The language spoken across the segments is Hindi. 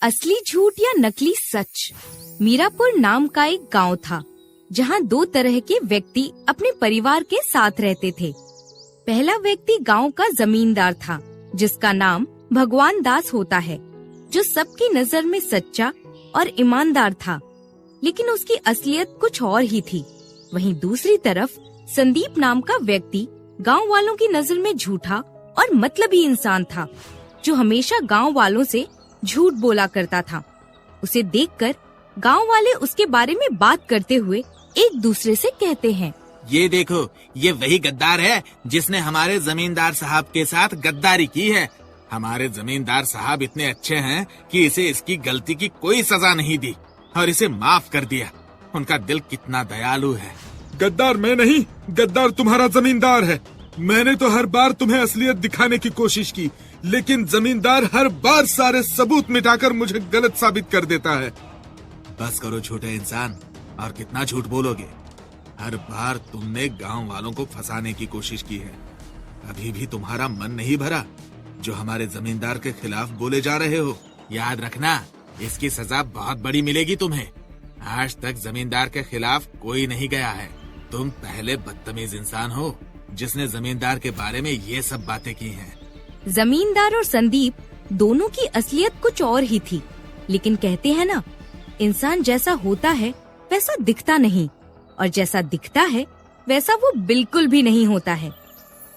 असली झूठ या नकली सच। मीरापुर नाम का एक गांव था जहां दो तरह के व्यक्ति अपने परिवार के साथ रहते थे। पहला व्यक्ति गांव का जमींदार था जिसका नाम भगवान दास होता है, जो सबकी नजर में सच्चा और ईमानदार था, लेकिन उसकी असलियत कुछ और ही थी। वहीं दूसरी तरफ संदीप नाम का व्यक्ति गांव वालों की नजर में झूठा और मतलबी इंसान था, जो हमेशा गांव वालों से झूठ बोला करता था। उसे देखकर गांव वाले उसके बारे में बात करते हुए एक दूसरे से कहते हैं, ये देखो, ये वही गद्दार है जिसने हमारे जमींदार साहब के साथ गद्दारी की है। हमारे जमींदार साहब इतने अच्छे हैं कि इसे इसकी गलती की कोई सजा नहीं दी और इसे माफ कर दिया। उनका दिल कितना दयालु है। गद्दार मैं नहीं, गद्दार तुम्हारा जमींदार है। मैंने तो हर बार तुम्हें असलियत दिखाने की कोशिश की, लेकिन जमींदार हर बार सारे सबूत मिटाकर मुझे गलत साबित कर देता है। बस करो छोटे इंसान, और कितना झूठ बोलोगे। हर बार तुमने गांव वालों को फंसाने की कोशिश की है। अभी भी तुम्हारा मन नहीं भरा जो हमारे जमींदार के खिलाफ बोले जा रहे हो। याद रखना, इसकी सजा बहुत बड़ी मिलेगी तुम्हें। आज तक जमींदार के खिलाफ कोई नहीं गया है। तुम पहले बदतमीज इंसान हो जिसने जमींदार के बारे में ये सब बातें की हैं। जमींदार और संदीप दोनों की असलियत कुछ और ही थी, लेकिन कहते हैं ना, इंसान जैसा होता है वैसा दिखता नहीं, और जैसा दिखता है वैसा वो बिल्कुल भी नहीं होता है।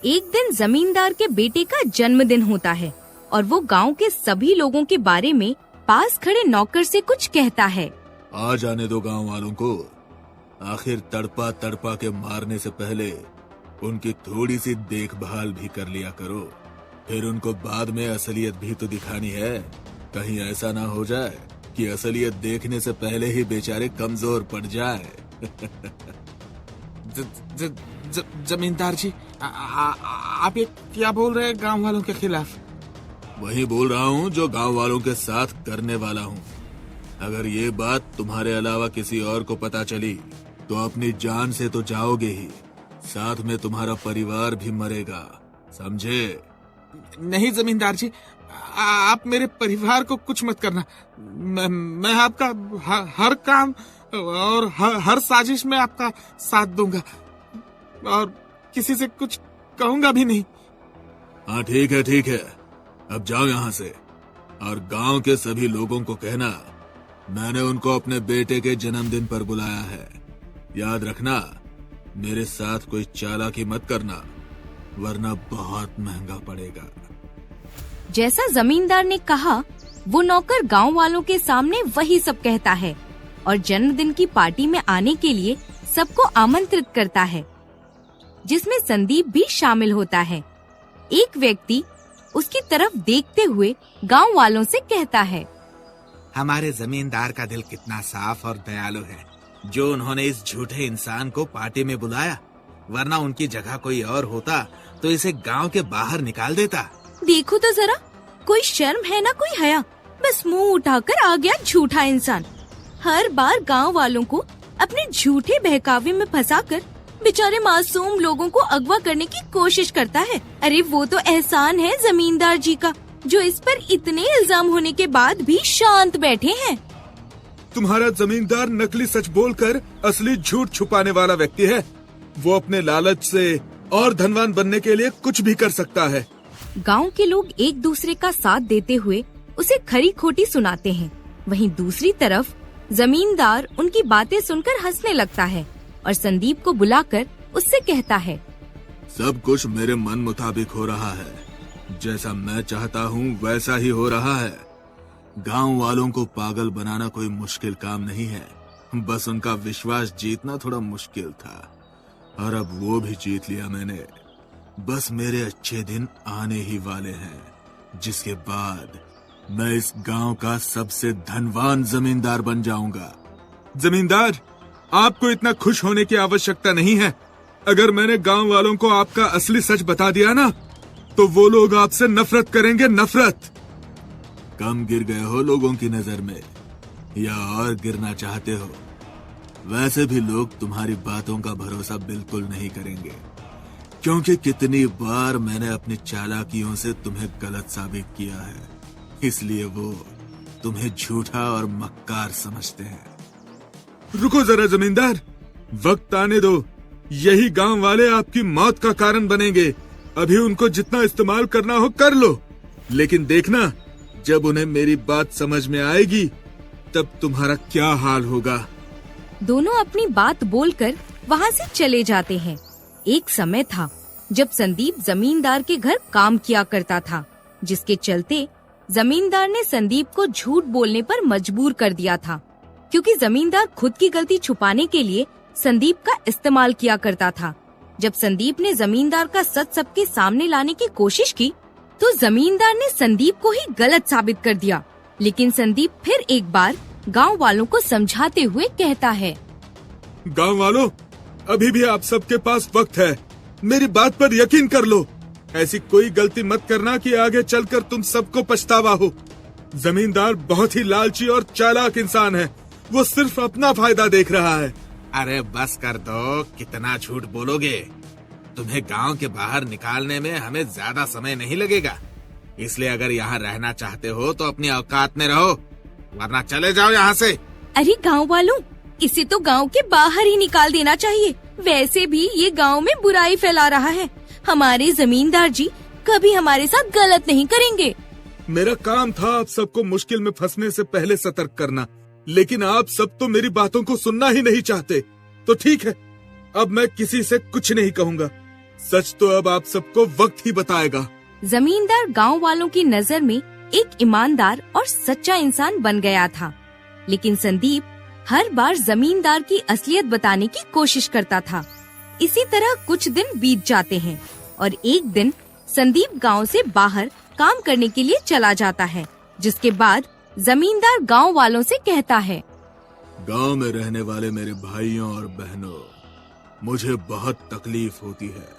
एक दिन जमींदार के बेटे का जन्मदिन होता है और वो गांव के सभी लोगों के बारे में पास खड़े नौकर से कुछ कहता है। आ जाने दो गांव वालों को। आखिर तड़पा तड़पा के मारने से पहले उनकी थोड़ी सी देखभाल भी कर लिया करो। फिर उनको बाद में असलियत भी तो दिखानी है। कहीं ऐसा ना हो जाए कि असलियत देखने से पहले ही बेचारे कमजोर पड़ जाए। जमींदार जी, आप ये क्या बोल रहे हैं गांव वालों के खिलाफ? वही बोल रहा हूँ जो गांव वालों के साथ करने वाला हूँ। अगर ये बात तुम्हारे अलावा किसी और को पता चली तो अपनी जान से तो जाओगे ही, साथ में तुम्हारा परिवार भी मरेगा, समझे? नहीं जमींदार जी, आप मेरे परिवार को कुछ मत करना। मैं आपका हर काम और हर साजिश में आपका साथ दूंगा और किसी से कुछ कहूंगा भी नहीं। हाँ ठीक है, ठीक है। अब जाओ यहाँ से और गांव के सभी लोगों को कहना मैंने उनको अपने बेटे के जन्मदिन पर बुलाया है। याद रखना, मेरे साथ कोई चालाकी मत करना, वरना बहुत महंगा पड़ेगा। जैसा जमींदार ने कहा, वो नौकर गांव वालों के सामने वही सब कहता है और जन्मदिन की पार्टी में आने के लिए सबको आमंत्रित करता है, जिसमें संदीप भी शामिल होता है। एक व्यक्ति उसकी तरफ देखते हुए गांव वालों से कहता है, हमारे जमींदार का दिल कितना साफ और दयालु है जो उन्होंने इस झूठे इंसान को पार्टी में बुलाया, वरना उनकी जगह कोई और होता तो इसे गांव के बाहर निकाल देता। देखो तो जरा, कोई शर्म है ना कोई हया, बस मुंह उठाकर आ गया झूठा इंसान। हर बार गांव वालों को अपने झूठे बहकावे में फंसाकर बेचारे मासूम लोगों को अगवा करने की कोशिश करता है। अरे वो तो एहसान है जमींदार जी का, जो इस पर इतने इल्जाम होने के बाद भी शांत बैठे हैं। तुम्हारा जमींदार नकली सच बोलकर असली झूठ छुपाने वाला व्यक्ति है। वो अपने लालच से और धनवान बनने के लिए कुछ भी कर सकता है। गांव के लोग एक दूसरे का साथ देते हुए उसे खरी खोटी सुनाते हैं। वहीं दूसरी तरफ जमींदार उनकी बातें सुनकर हंसने लगता है और संदीप को बुलाकर उससे कहता है, सब कुछ मेरे मन मुताबिक हो रहा है। जैसा मैं चाहता हूँ वैसा ही हो रहा है। गांव वालों को पागल बनाना कोई मुश्किल काम नहीं है, बस उनका विश्वास जीतना थोड़ा मुश्किल था और अब वो भी जीत लिया मैंने। बस मेरे अच्छे दिन आने ही वाले हैं, जिसके बाद मैं इस गांव का सबसे धनवान जमींदार बन जाऊंगा। जमींदार, आपको इतना खुश होने की आवश्यकता नहीं है। अगर मैंने गांव वालों को आपका असली सच बता दिया ना, तो वो लोग आपसे नफरत करेंगे, नफरत। कम गिर गए हो लोगों की नजर में या और गिरना चाहते हो? वैसे भी लोग तुम्हारी बातों का भरोसा बिल्कुल नहीं करेंगे, क्योंकि कितनी बार मैंने अपनी चालाकियों से तुम्हें गलत साबित किया है। इसलिए वो तुम्हें झूठा और मक्कार समझते हैं। रुको जरा जमींदार, वक्त आने दो। यही गांव वाले आपकी मौत का कारण बनेंगे। अभी उनको जितना इस्तेमाल करना हो कर लो, लेकिन देखना जब उन्हें मेरी बात समझ में आएगी तब तुम्हारा क्या हाल होगा। दोनों अपनी बात बोलकर वहाँ से चले जाते हैं। एक समय था जब संदीप जमींदार के घर काम किया करता था, जिसके चलते जमींदार ने संदीप को झूठ बोलने पर मजबूर कर दिया था, क्योंकि जमींदार खुद की गलती छुपाने के लिए संदीप का इस्तेमाल किया करता था। जब संदीप ने जमींदार का सच सबके सामने लाने की कोशिश की तो जमींदार ने संदीप को ही गलत साबित कर दिया। लेकिन संदीप फिर एक बार गांव वालों को समझाते हुए कहता है, गांव वालों, अभी भी आप सबके पास वक्त है। मेरी बात पर यकीन कर लो। ऐसी कोई गलती मत करना कि आगे चलकर तुम सबको पछतावा हो। जमींदार बहुत ही लालची और चालाक इंसान है। वो सिर्फ अपना फायदा देख रहा है। अरे बस कर दो, कितना झूठ बोलोगे। तुम्हें गांव के बाहर निकालने में हमें ज्यादा समय नहीं लगेगा, इसलिए अगर यहाँ रहना चाहते हो तो अपनी औकात में रहो, वरना चले जाओ यहाँ से। अरे गांव वालों, इसे तो गांव के बाहर ही निकाल देना चाहिए। वैसे भी ये गांव में बुराई फैला रहा है। हमारे जमींदार जी कभी हमारे साथ गलत नहीं करेंगे। मेरा काम था आप सबको मुश्किल में फंसने से पहले सतर्क करना, लेकिन आप सब तो मेरी बातों को सुनना ही नहीं चाहते। तो ठीक है, अब मैं किसी से कुछ नहीं कहूँगा। सच तो अब आप सबको वक्त ही बताएगा। जमींदार गांव वालों की नजर में एक ईमानदार और सच्चा इंसान बन गया था, लेकिन संदीप हर बार जमींदार की असलियत बताने की कोशिश करता था। इसी तरह कुछ दिन बीत जाते हैं और एक दिन संदीप गांव से बाहर काम करने के लिए चला जाता है, जिसके बाद जमींदार गांव वालों से कहता है, गांव में रहने वाले मेरे भाइयों और बहनों, मुझे बहुत तकलीफ होती है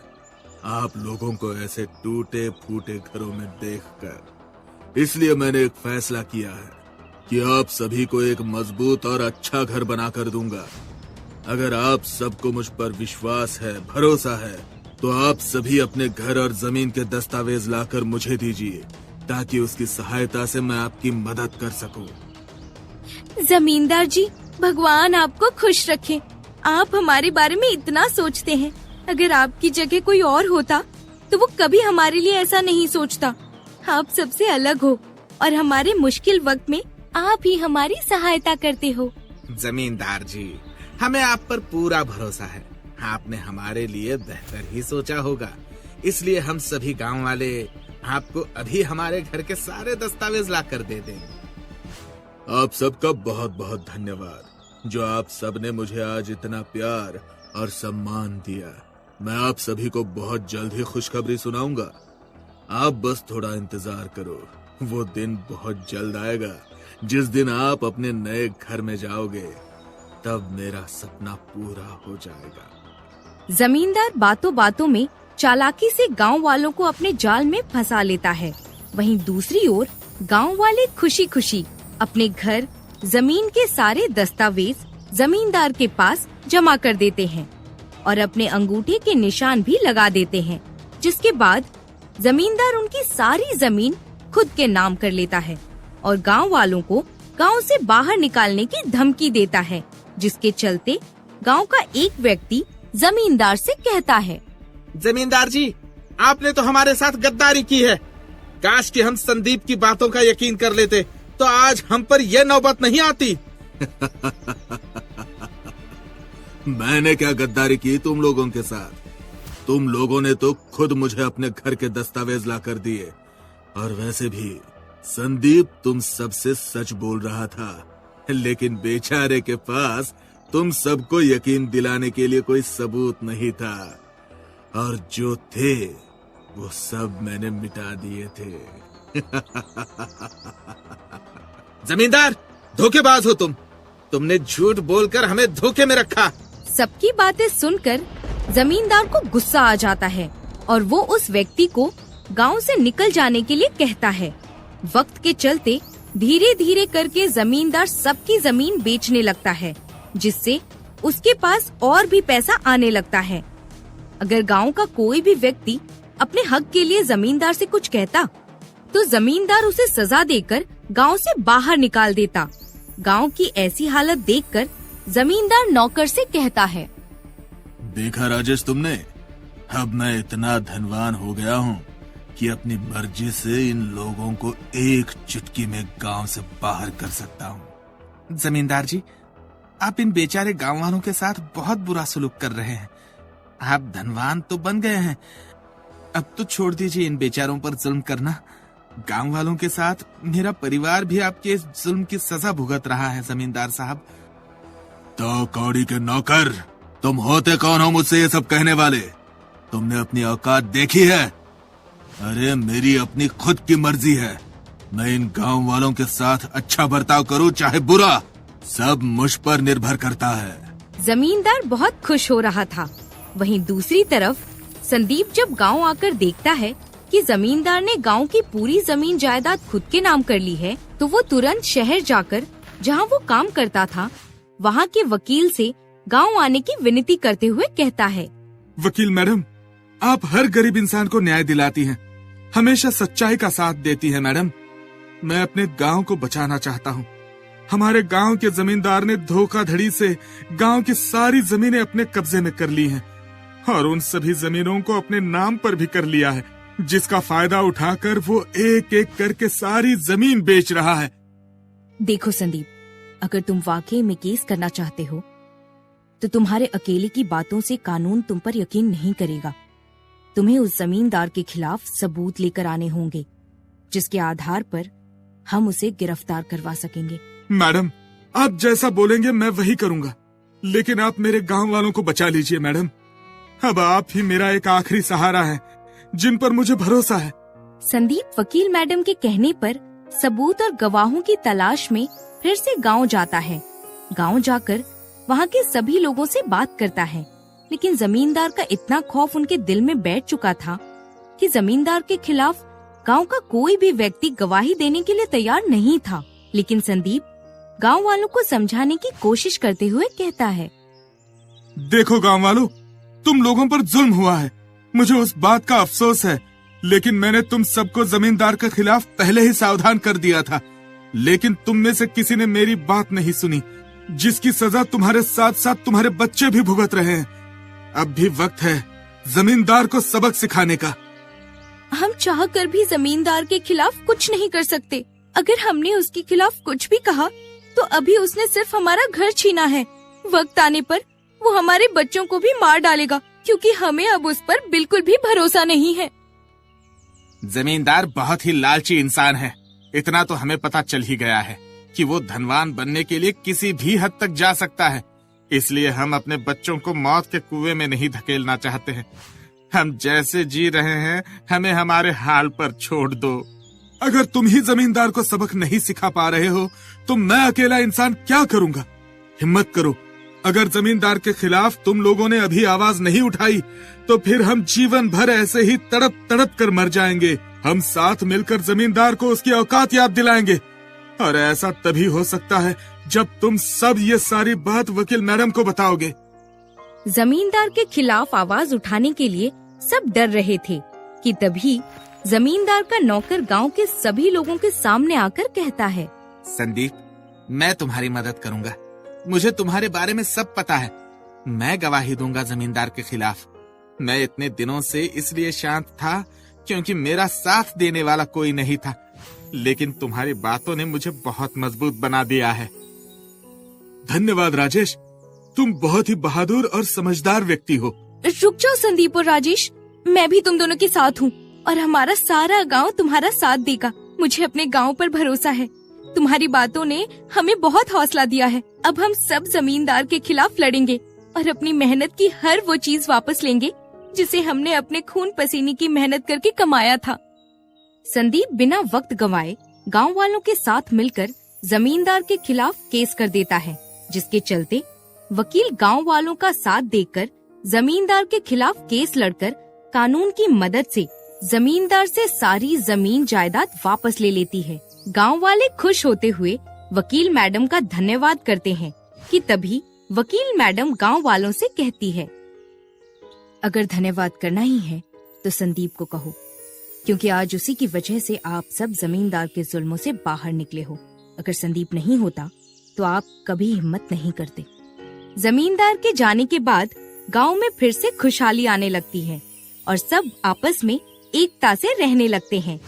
आप लोगों को ऐसे टूटे फूटे घरों में देखकर। इसलिए मैंने एक फैसला किया है कि आप सभी को एक मजबूत और अच्छा घर बनाकर दूंगा। अगर आप सबको मुझ पर विश्वास है, भरोसा है, तो आप सभी अपने घर और जमीन के दस्तावेज लाकर मुझे दीजिए, ताकि उसकी सहायता से मैं आपकी मदद कर सकूं। जमींदार जी, भगवान आपको खुश रखे। आप हमारे बारे में इतना सोचते हैं। अगर आपकी जगह कोई और होता तो वो कभी हमारे लिए ऐसा नहीं सोचता। आप सबसे अलग हो और हमारे मुश्किल वक्त में आप ही हमारी सहायता करते हो। जमींदार जी, हमें आप पर पूरा भरोसा है। आपने हमारे लिए बेहतर ही सोचा होगा, इसलिए हम सभी गांव वाले आपको अभी हमारे घर के सारे दस्तावेज ला कर दे देंगे। आप सबका बहुत बहुत धन्यवाद, जो आप सब ने मुझे आज इतना प्यार और सम्मान दिया। मैं आप सभी को बहुत जल्द ही खुशखबरी सुनाऊंगा। आप बस थोड़ा इंतजार करो। वो दिन बहुत जल्द आएगा जिस दिन आप अपने नए घर में जाओगे, तब मेरा सपना पूरा हो जाएगा। जमींदार बातों बातों में चालाकी से गांव वालों को अपने जाल में फंसा लेता है। वहीं दूसरी ओर गांव वाले खुशी खुशी अपने घर, जमीन के सारे दस्तावेज जमींदार के पास जमा कर देते हैं और अपने अंगूठे के निशान भी लगा देते हैं, जिसके बाद जमींदार उनकी सारी जमीन खुद के नाम कर लेता है और गांव वालों को गांव से बाहर निकालने की धमकी देता है, जिसके चलते गांव का एक व्यक्ति जमींदार से कहता है, जमींदार जी, आपने तो हमारे साथ गद्दारी की है। काश कि हम संदीप की बातों का यकीन कर लेते, तो आज हम पर यह नौबत नहीं आती। मैंने क्या गद्दारी की तुम लोगों के साथ? तुम लोगों ने तो खुद मुझे अपने घर के दस्तावेज ला कर दिए। और वैसे भी संदीप तुम सबसे सच बोल रहा था, लेकिन बेचारे के पास तुम सबको यकीन दिलाने के लिए कोई सबूत नहीं था, और जो थे वो सब मैंने मिटा दिए थे। जमींदार, धोखेबाज हो तुम। तुमने झूठ बोलकर हमें धोखे में रखा। सबकी बातें सुनकर जमींदार को गुस्सा आ जाता है और वो उस व्यक्ति को गांव से निकल जाने के लिए कहता है। वक्त के चलते धीरे धीरे करके जमींदार सबकी जमीन बेचने लगता है, जिससे उसके पास और भी पैसा आने लगता है। अगर गांव का कोई भी व्यक्ति अपने हक के लिए जमींदार से कुछ कहता, तो जमींदार उसे सजा देकर गांव से बाहर निकाल देता। गांव की ऐसी हालत देखकर जमींदार नौकर से कहता है, देखा राजेश तुमने, अब मैं इतना धनवान हो गया हूँ कि अपनी मर्जी से इन लोगों को एक चुटकी में गांव से बाहर कर सकता हूँ। जमींदार जी, आप इन बेचारे गांव वालों के साथ बहुत बुरा सलूक कर रहे हैं। आप धनवान तो बन गए हैं, अब तो छोड़ दीजिए इन बेचारों पर जुल्म करना। गांव वालों के साथ मेरा परिवार भी आपके इस जुल्म की सजा भुगत रहा है जमींदार साहब। तो कौड़ी के नौकर, तुम होते कौन हो मुझसे ये सब कहने वाले? तुमने अपनी औकात देखी है? अरे मेरी अपनी खुद की मर्जी है, मैं इन गांव वालों के साथ अच्छा बर्ताव करूं चाहे बुरा, सब मुझ पर निर्भर करता है। जमींदार बहुत खुश हो रहा था। वहीं दूसरी तरफ संदीप जब गांव आकर देखता है कि जमींदार ने गांव की पूरी जमीन जायदाद खुद के नाम कर ली है, तो वो तुरंत शहर जाकर जहां वो काम करता था वहां के वकील से गांव आने की विनती करते हुए कहता है, वकील मैडम, आप हर गरीब इंसान को न्याय दिलाती हैं, हमेशा सच्चाई का साथ देती हैं मैडम। मैं अपने गांव को बचाना चाहता हूं। हमारे गांव के जमींदार ने धोखाधड़ी से गांव की सारी जमीनें अपने कब्जे में कर ली हैं और उन सभी जमीनों को अपने नाम पर भी कर लिया है, जिसका फायदा उठाकर वो एक एक करके सारी जमीन बेच रहा है। देखो संदीप, अगर तुम वाकई में केस करना चाहते हो तो तुम्हारे अकेले की बातों से कानून तुम पर यकीन नहीं करेगा। तुम्हें उस जमींदार के खिलाफ सबूत लेकर आने होंगे, जिसके आधार पर हम उसे गिरफ्तार करवा सकेंगे। मैडम, आप जैसा बोलेंगे मैं वही करूंगा, लेकिन आप मेरे गांव वालों को बचा लीजिए मैडम। अब आप ही मेरा एक आखिरी सहारा है, जिन पर मुझे भरोसा है। संदीप वकील मैडम के कहने पर सबूत और गवाहों की तलाश में फिर से गांव जाता है। गांव जाकर वहां के सभी लोगों से बात करता है, लेकिन जमींदार का इतना खौफ उनके दिल में बैठ चुका था कि जमींदार के खिलाफ गांव का कोई भी व्यक्ति गवाही देने के लिए तैयार नहीं था। लेकिन संदीप गांव वालों को समझाने की कोशिश करते हुए कहता है, देखो गांव वालों, तुम लोगों पर जुल्म हुआ है, मुझे उस बात का अफसोस है, लेकिन मैंने तुम सबको जमींदार के खिलाफ पहले ही सावधान कर दिया था, लेकिन तुम में से किसी ने मेरी बात नहीं सुनी, जिसकी सजा तुम्हारे साथ साथ तुम्हारे बच्चे भी भुगत रहे हैं। अब भी वक्त है जमींदार को सबक सिखाने का। हम चाहकर भी जमींदार के खिलाफ कुछ नहीं कर सकते। अगर हमने उसके खिलाफ कुछ भी कहा तो अभी उसने सिर्फ हमारा घर छीना है। वक्त आने पर वो हमारे बच्चों को भी मार डालेगा, क्योंकि हमें अब उस पर बिल्कुल भी भरोसा नहीं है। जमींदार बहुत ही लालची इंसान है, इतना तो हमें पता चल ही गया है कि वो धनवान बनने के लिए किसी भी हद तक जा सकता है। इसलिए हम अपने बच्चों को मौत के कुएं में नहीं धकेलना चाहते हैं। हम जैसे जी रहे हैं हमें हमारे हाल पर छोड़ दो। अगर तुम ही जमींदार को सबक नहीं सिखा पा रहे हो तो मैं अकेला इंसान क्या करूंगा? हिम्मत करो, अगर जमींदार के खिलाफ तुम लोगों ने अभी आवाज नहीं उठाई तो फिर हम जीवन भर ऐसे ही तड़प तड़प कर मर जाएंगे। हम साथ मिलकर जमींदार को उसकी औकात याद दिलाएंगे, और ऐसा तभी हो सकता है जब तुम सब ये सारी बात वकील मैडम को बताओगे। जमींदार के खिलाफ आवाज उठाने के लिए सब डर रहे थे कि तभी जमींदार का नौकर गांव के सभी लोगों के सामने आकर कहता है, संदीप, मैं तुम्हारी मदद करूंगा। मुझे तुम्हारे बारे में सब पता है। मैं गवाही दूंगा जमींदार के खिलाफ। मैं इतने दिनों से इसलिए शांत था क्योंकि मेरा साथ देने वाला कोई नहीं था, लेकिन तुम्हारी बातों ने मुझे बहुत मजबूत बना दिया है। धन्यवाद राजेश, तुम बहुत ही बहादुर और समझदार व्यक्ति हो। रुक जाओ संदीप और राजेश, मैं भी तुम दोनों के साथ हूँ और हमारा सारा गांव तुम्हारा साथ देगा। मुझे अपने गांव पर भरोसा है। तुम्हारी बातों ने हमें बहुत हौसला दिया है। अब हम सब जमींदार के खिलाफ लड़ेंगे और अपनी मेहनत की हर वो चीज वापस लेंगे जिसे हमने अपने खून पसीने की मेहनत करके कमाया था। संदीप बिना वक्त गंवाए गांव वालों के साथ मिलकर जमींदार के खिलाफ केस कर देता है, जिसके चलते वकील गांव वालों का साथ देकर जमींदार के खिलाफ केस लड़कर कानून की मदद से जमींदार से सारी जमीन जायदाद वापस ले लेती है। गांव वाले खुश होते हुए वकील मैडम का धन्यवाद करते हैं कि तभी वकील मैडम गांव वालों से कहती है, अगर धन्यवाद करना ही है तो संदीप को कहो। क्योंकि आज उसी की वजह से आप सब जमींदार के जुल्मों से बाहर निकले हो। अगर संदीप नहीं होता तो आप कभी हिम्मत नहीं करते। जमींदार के जाने के बाद गांव में फिर से खुशहाली आने लगती है और सब आपस में एकता से रहने लगते हैं।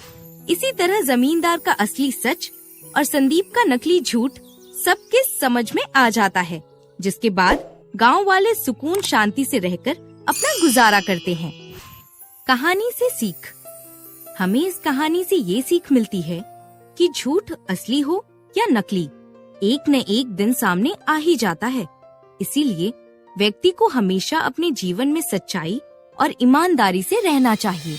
इसी तरह जमींदार का असली सच और संदीप का नकली झूठ सबके समझ में आ जाता है, जिसके बाद गांव वाले सुकून शांति से रहकर अपना गुजारा करते हैं। कहानी से सीख। हमें इस कहानी से ये सीख मिलती है कि झूठ असली हो या नकली, एक न एक दिन सामने आ ही जाता है। इसीलिए व्यक्ति को हमेशा अपने जीवन में सच्चाई और ईमानदारी से रहना चाहिए।